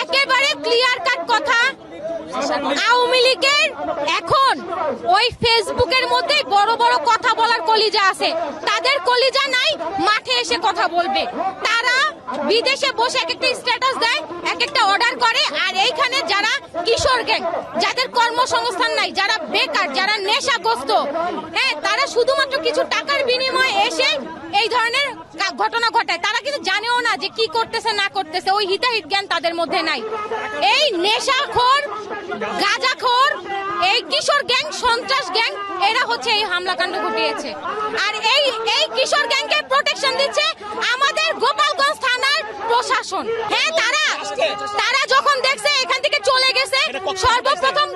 একেবারে clear cut কথা, আওয়ামী লীগের এখন ওই ফেসবুকের মধ্যে বড় বড় কথা বলার কলিজা আছে, তাদের কলিজা নাই মাঠে এসে কথা বলবে। তারা বিদেশে বসে এক একটা স্ট্যাটাস দেয়, এক একটা অর্ডার করে, আর এইখানে যারা কিশোর গ্যাং, যাদের কর্মসংস্থান নাই, যারা বেকার, যারা নেশাগ্রস্ত, হ্যাঁ, তারা শুধুমাত্র কিছু টাকার বিনিময়ে এসে এই ধরনের ঘটনা ঘটায়। তারা কিন্তু জানেও না যে কি করতেছে না করতেছে, ওই হিতাহিত জ্ঞান তাদের মধ্যে নাই। এই নেশাখোর, গাঁজাখোর, এই কিশোর গ্যাং, সন্ত্রাস গ্যাং, এরা হচ্ছে এই হামলাকাণ্ড ঘটিয়েছে। আর এই কিশোর গ্যাংকে প্রোটেকশন দিচ্ছে আমাদের গোপালগঞ্জ থানার প্রশাসন। হ্যাঁ, তারা যখন দেখছে এখান থেকে চলে গেছে, সর্বপ্রথম